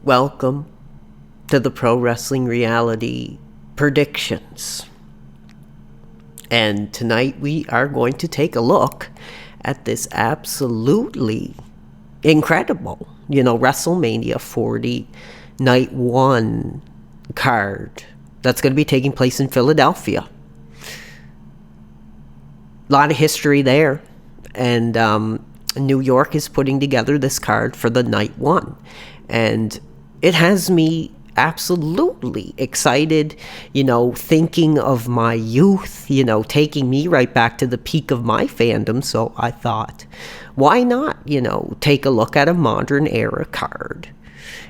Welcome to the Pro Wrestling Reality Predictions. And tonight we are going to take a look at this absolutely incredible, WrestleMania 40 Night 1 card that's going to be taking place in Philadelphia. A lot of history there. And New York is putting together this card for the Night 1. And it has me absolutely excited, thinking of my youth, taking me right back to the peak of my fandom. So I thought, why not, take a look at a modern era card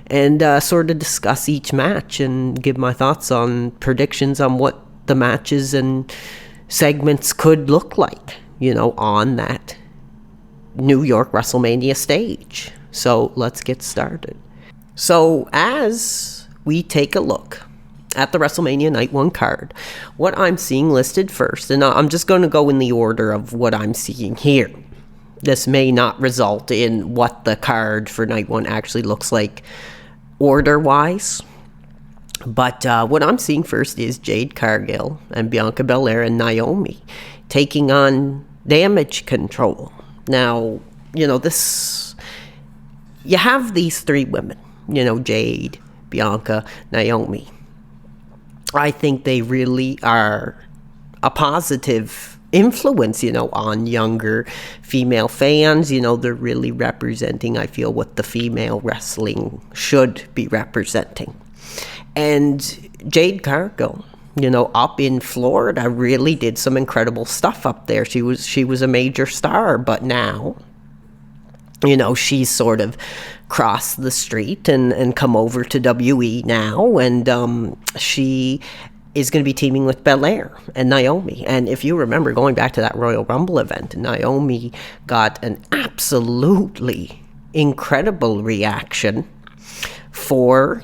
and sort of discuss each match and give my thoughts on predictions on what the matches and segments could look like, on that New York WrestleMania stage. So let's get started. So as we take a look at the WrestleMania Night 1 card, what I'm seeing listed first, and I'm just going to go in the order of what I'm seeing here. This may not result in what the card for Night 1 actually looks like order-wise. But what I'm seeing first is Jade Cargill and Bianca Belair and Naomi taking on Damage Control. Now, you have these three women, Jade, Bianca, Naomi. I think they really are a positive influence, on younger female fans. They're really representing, I feel, what the female wrestling should be representing. And Jade Cargill, up in Florida, really did some incredible stuff up there. She was a major star, but now, she's sort of crossed the street and come over to WE now, and she is going to be teaming with Belair and Naomi. And if you remember, going back to that Royal Rumble event, Naomi got an absolutely incredible reaction for,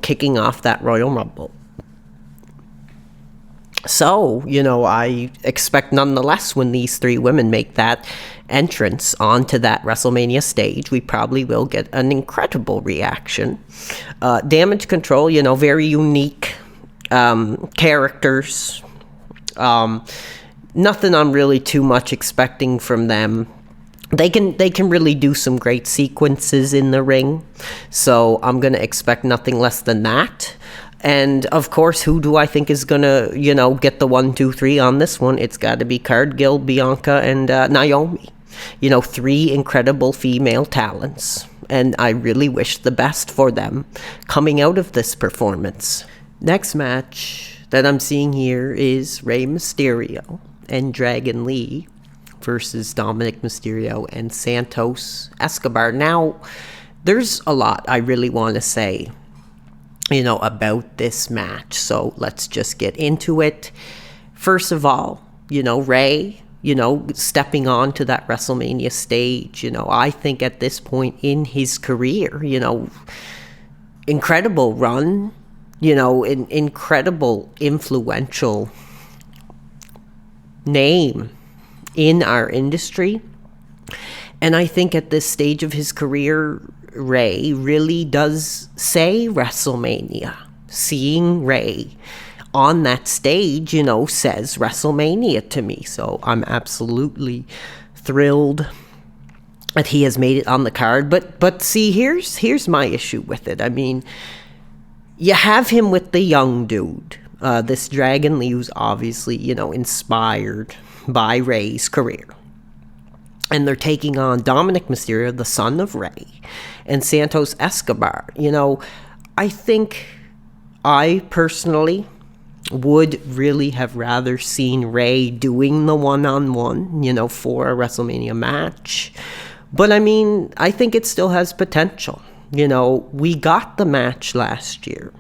kicking off that Royal Rumble. So, I expect nonetheless when these three women make that entrance onto that WrestleMania stage, we probably will get an incredible reaction. Damage Control, very unique characters. Nothing I'm really too much expecting from them. They can really do some great sequences in the ring, so I'm going to expect nothing less than that. And, of course, who do I think is going to, get the 1, 2, 3 on this one? It's got to be Cargill, Bianca, and Naomi. Three incredible female talents. And I really wish the best for them coming out of this performance. Next match that I'm seeing here is Rey Mysterio and Dragon Lee versus Dominic Mysterio and Santos Escobar. Now, there's a lot I really want to say about this match. So let's just get into it. First of all, Rey, stepping on to that WrestleMania stage, I think at this point in his career, incredible run, an incredible influential name in our industry. And I think at this stage of his career, Rey really does say WrestleMania. Seeing Rey on that stage, says WrestleMania to me. So I'm absolutely thrilled that he has made it on the card. But see, here's my issue with it. I mean, you have him with the young dude, this Dragon Lee, who's obviously, inspired by Rey's career. And they're taking on Dominic Mysterio, the son of Rey, and Santos Escobar. I think I personally would really have rather seen Rey doing the one-on-one, for a WrestleMania match. But, I mean, I think it still has potential. We got the match last year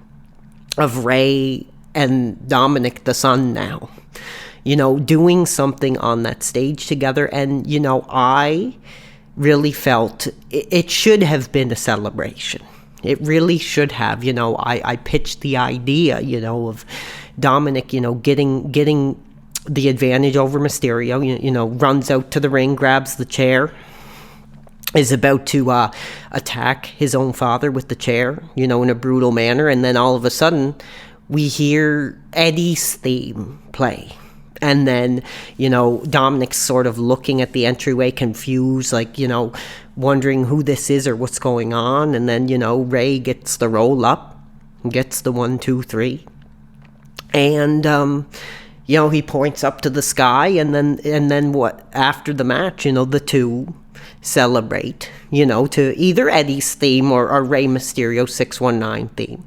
of Rey and Dominic, the son now, doing something on that stage together. And, I really felt it should have been a celebration. It really should have. I pitched the idea, of Dominic, getting the advantage over Mysterio, runs out to the ring, grabs the chair, is about to attack his own father with the chair, in a brutal manner. And then all of a sudden, we hear Eddie's theme play. And then, Dominic's sort of looking at the entryway, confused, wondering who this is or what's going on. And then, Rey gets the roll up, gets the 1, 2, 3. And, he points up to the sky. And then what? After the match, the two celebrate, to either Eddie's theme or Rey Mysterio 619 theme.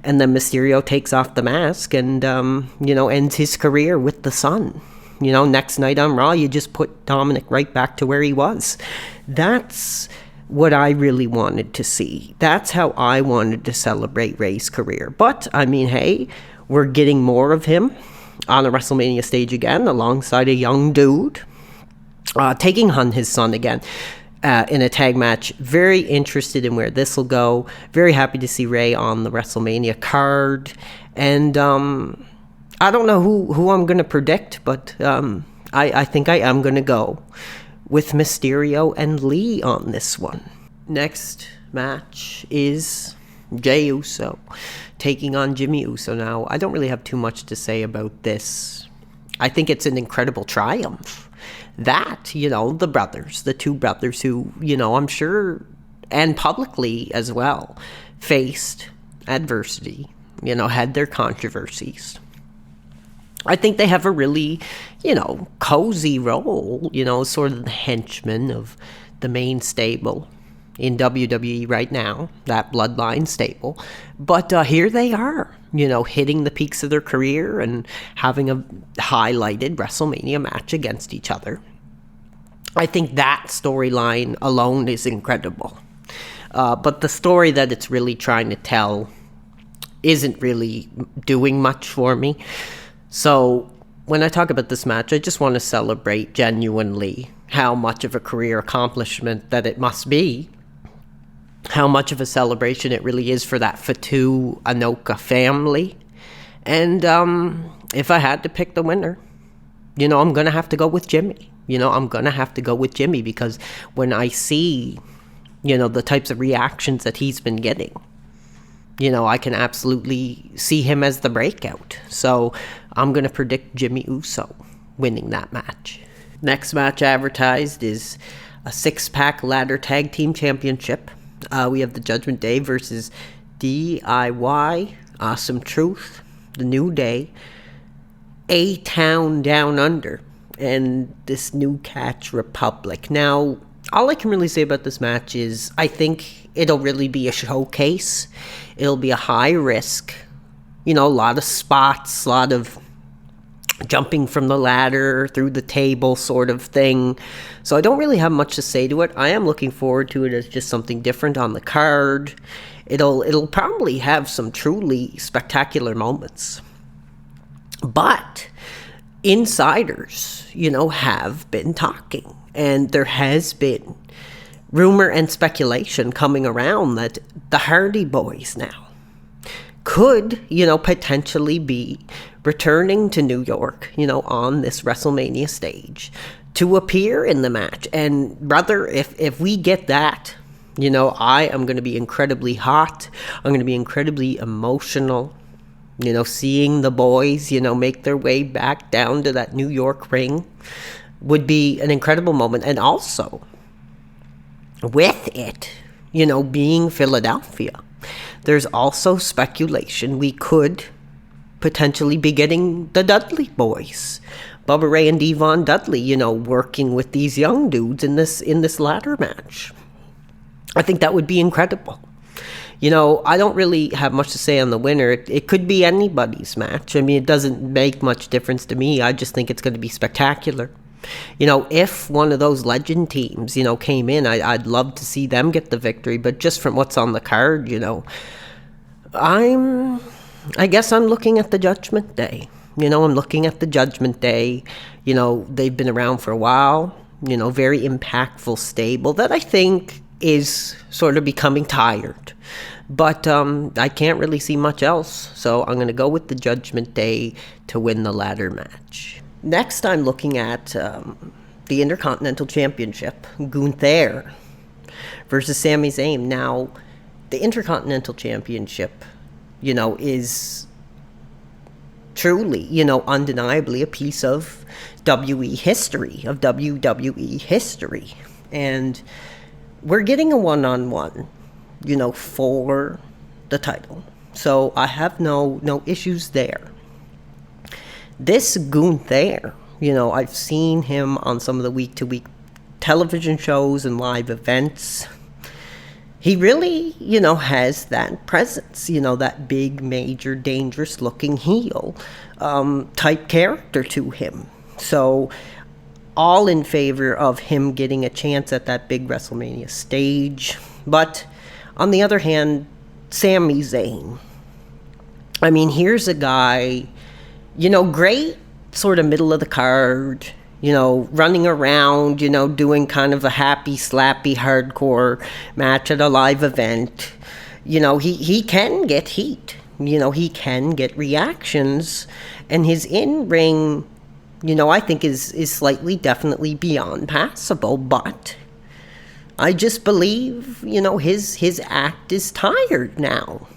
And then Mysterio takes off the mask and, ends his career with the sun. Next night on Raw, you just put Dominic right back to where he was. That's what I really wanted to see. That's how I wanted to celebrate Rey's career. But, hey, we're getting more of him on a WrestleMania stage again, alongside a young dude. Taking on his son again in a tag match. Very interested in where this will go. Very happy to see Rey on the WrestleMania card. And I don't know who I'm going to predict, but I think I am going to go with Mysterio and Lee on this one. Next match is Jey Uso taking on Jimmy Uso. Now, I don't really have too much to say about this. I think it's an incredible triumph. That, the brothers, the two brothers who, I'm sure, and publicly as well, faced adversity, had their controversies. I think they have a really, cozy role, sort of the henchmen of the main stable in WWE right now, that bloodline stable. But here they are, hitting the peaks of their career and having a highlighted WrestleMania match against each other. I think that storyline alone is incredible. But the story that it's really trying to tell isn't really doing much for me. So when I talk about this match, I just want to celebrate genuinely how much of a career accomplishment that it must be. How much of a celebration it really is for that Fatu Anoka family. And if I had to pick the winner, I'm going to have to go with Jimmy. I'm going to have to go with Jimmy because when I see, the types of reactions that he's been getting, I can absolutely see him as the breakout. So I'm going to predict Jimmy Uso winning that match. Next match advertised is a 6-pack ladder tag team championship. We have the Judgment Day versus DIY, Awesome Truth, The New Day, A-Town Down Under, and this New Catch Republic. Now, all I can really say about this match is I think it'll really be a showcase. It'll be a high risk, a lot of spots, a lot of jumping from the ladder through the table sort of thing. So I don't really have much to say to it. I am looking forward to it as just something different on the card. It'll probably have some truly spectacular moments. But insiders, have been talking. And there has been rumor and speculation coming around that the Hardy Boys now could, potentially be returning to New York, on this WrestleMania stage to appear in the match. And brother, if we get that, I am going to be incredibly hot. I'm going to be incredibly emotional. Seeing the boys, make their way back down to that New York ring would be an incredible moment. And also, with it, being Philadelphia, there's also speculation we could potentially be getting the Dudley boys, Bubba Ray and Devon Dudley, working with these young dudes in this ladder match. I think that would be incredible. I don't really have much to say on the winner. It could be anybody's match. It doesn't make much difference to me. I just think it's going to be spectacular. If one of those legend teams, came in, I'd love to see them get the victory. But just from what's on the card, I guess I'm looking at the Judgment Day. I'm looking at the Judgment Day. They've been around for a while. Very impactful stable that I think is sort of becoming tired. But I can't really see much else. So I'm going to go with the Judgment Day to win the ladder match. Next, I'm looking at the Intercontinental Championship. Gunther versus Sami Zayn. Now, the Intercontinental Championship, is truly, undeniably a piece of WWE history. And we're getting a one-on-one, for the title. So I have no issues there. This Gunther, I've seen him on some of the week-to-week television shows and live events. He really, has that presence, that big, major, dangerous-looking heel type character to him. So, all in favor of him getting a chance at that big WrestleMania stage. But, on the other hand, Sami Zayn. I mean, here's a guy, great sort of middle of the card, running around, doing kind of a happy, slappy, hardcore match at a live event. He can get heat. He can get reactions. And his in-ring, I think is slightly, definitely beyond passable. But I just believe, his act is tired now.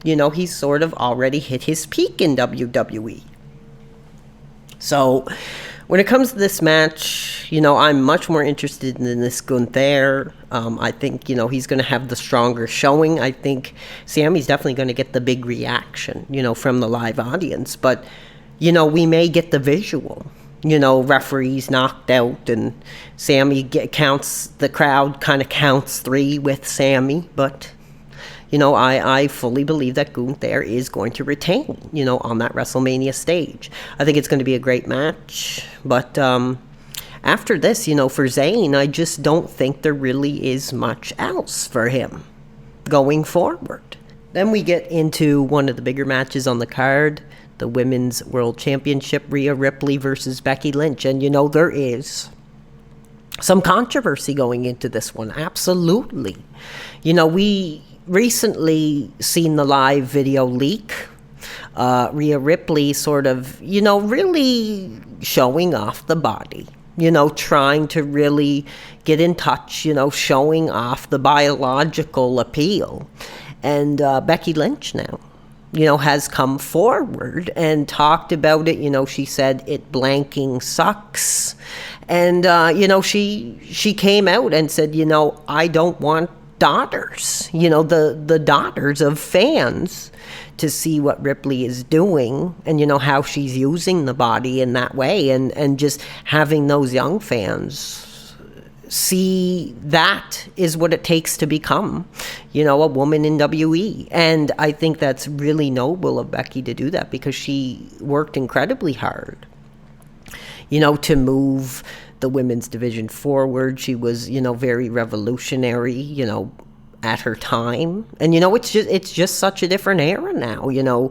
He's sort of already hit his peak in WWE. So, when it comes to this match, I'm much more interested in this Gunther. I think, he's going to have the stronger showing. I think Sami's definitely going to get the big reaction, from the live audience. But, we may get the visual. Referees knocked out and Sami the crowd kind of counts 3 with Sami. But, I fully believe that Gunther is going to retain, on that WrestleMania stage. I think it's going to be a great match. But after this, for Zayn, I just don't think there really is much else for him going forward. Then we get into one of the bigger matches on the card, the Women's World Championship, Rhea Ripley versus Becky Lynch. And, there is some controversy going into this one. Absolutely. We recently seen the live video leak. Rhea Ripley sort of, really showing off the body, trying to really get in touch, showing off the biological appeal. And Becky Lynch now, has come forward and talked about it. She said it blanking sucks. And, she came out and said, I don't want daughters, the daughters of fans to see what Ripley is doing and, how she's using the body in that way and just having those young fans see that is what it takes to become, a woman in WWE. And I think that's really noble of Becky to do that because she worked incredibly hard, to move the women's division forward. She was, very revolutionary, at her time. And, it's just such a different era now,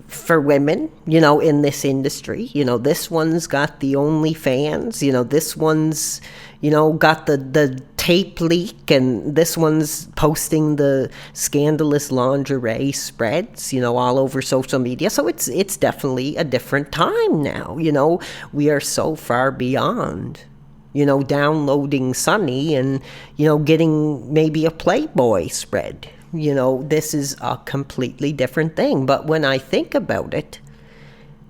for women, in this industry. This one's got the OnlyFans, this one's, got the tape leak, and this one's posting the scandalous lingerie spreads, all over social media. So it's definitely a different time now. We are so far beyond, downloading Sunny and, getting maybe a Playboy spread. This is a completely different thing. But when I think about it,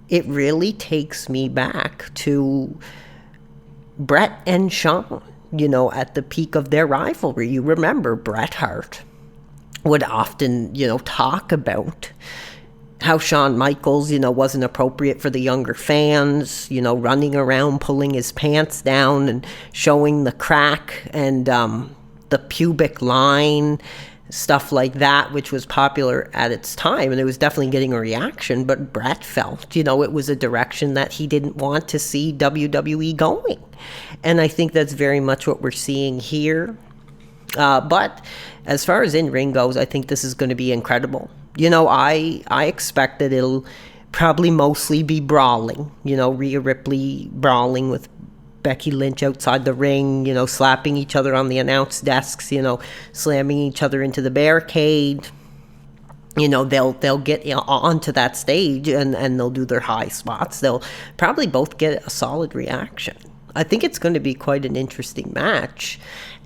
it really takes me back to Bret and Shawn, at the peak of their rivalry. You remember Bret Hart would often, talk about how Shawn Michaels, wasn't appropriate for the younger fans, running around, pulling his pants down and showing the crack and the pubic line, stuff like that, which was popular at its time. And it was definitely getting a reaction. But Bret felt, it was a direction that he didn't want to see WWE going. And I think that's very much what we're seeing here. But as far as in-ring goes, I think this is going to be incredible. I expect that it'll probably mostly be brawling. Rhea Ripley brawling with Becky Lynch outside the ring, slapping each other on the announce desks, slamming each other into the barricade. They'll get onto that stage and they'll do their high spots. They'll probably both get a solid reaction. I think it's going to be quite an interesting match.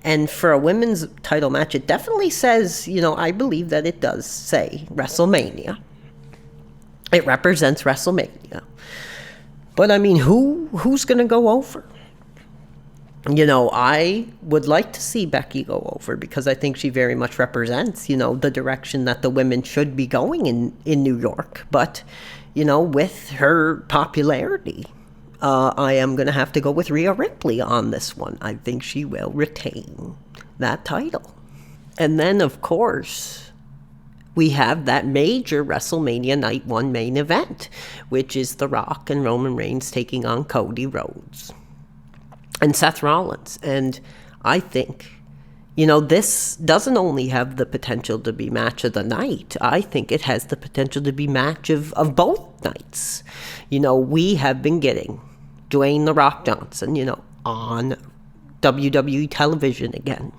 And for a women's title match, it definitely says, I believe that it does say WrestleMania. It represents WrestleMania. But I mean, who's going to go over? I would like to see Becky go over because I think she very much represents, the direction that the women should be going in New York. But, with her popularity, I am going to have to go with Rhea Ripley on this one. I think she will retain that title. And then, of course, we have that major WrestleMania Night 1 main event, which is The Rock and Roman Reigns taking on Cody Rhodes and Seth Rollins. And I think, this doesn't only have the potential to be match of the night. I think it has the potential to be match of both nights. We have been getting Dwayne The Rock Johnson, on WWE television again.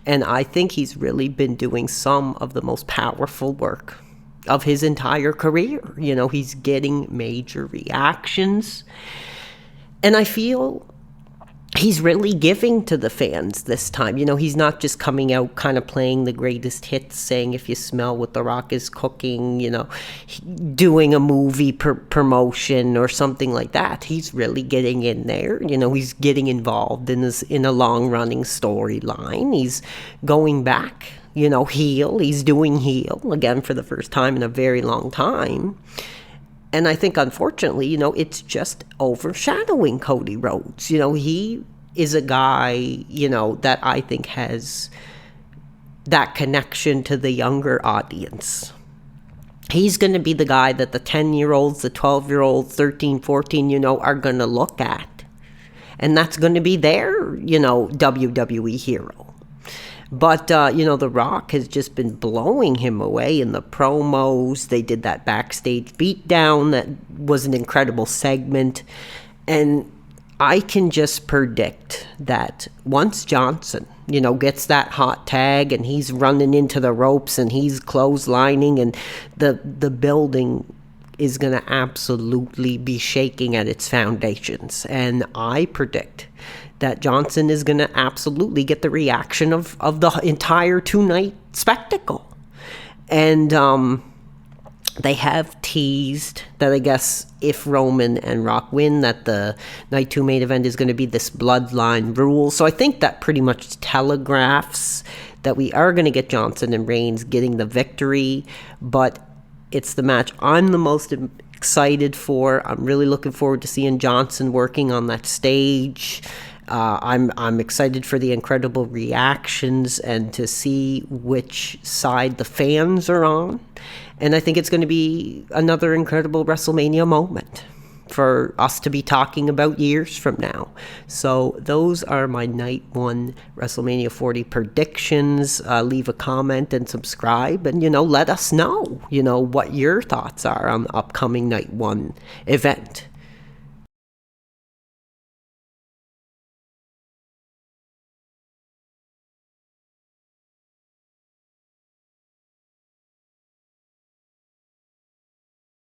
And I think he's really been doing some of the most powerful work of his entire career. He's getting major reactions. And I feel he's really giving to the fans this time. He's not just coming out kind of playing the greatest hits, saying if you smell what The Rock is cooking, doing a movie promotion or something like that. He's really getting in there. He's getting involved in a long-running storyline. He's going back, heel. He's doing heel again for the first time in a very long time. And I think, unfortunately, it's just overshadowing Cody Rhodes. He is a guy, that I think has that connection to the younger audience. He's going to be the guy that the 10-year-olds, the 12-year-olds, 13, 14, are going to look at. And that's going to be their, WWE hero. But, The Rock has just been blowing him away in the promos. They did that backstage beatdown that was an incredible segment. And I can just predict that once Johnson, gets that hot tag and he's running into the ropes and he's clotheslining and the building is going to absolutely be shaking at its foundations. And I predict that Johnson is going to absolutely get the reaction of the entire two-night spectacle. And they have teased that, I guess, if Roman and Rock win, that the Night 2 main event is going to be this bloodline rule. So I think that pretty much telegraphs that we are going to get Johnson and Reigns getting the victory. But it's the match I'm the most excited for. I'm really looking forward to seeing Johnson working on that stage. I'm excited for the incredible reactions and to see which side the fans are on. And I think it's going to be another incredible WrestleMania moment for us to be talking about years from now. So those are my Night 1 WrestleMania 40 predictions. Leave a comment and subscribe and, let us know, what your thoughts are on the upcoming Night 1 event.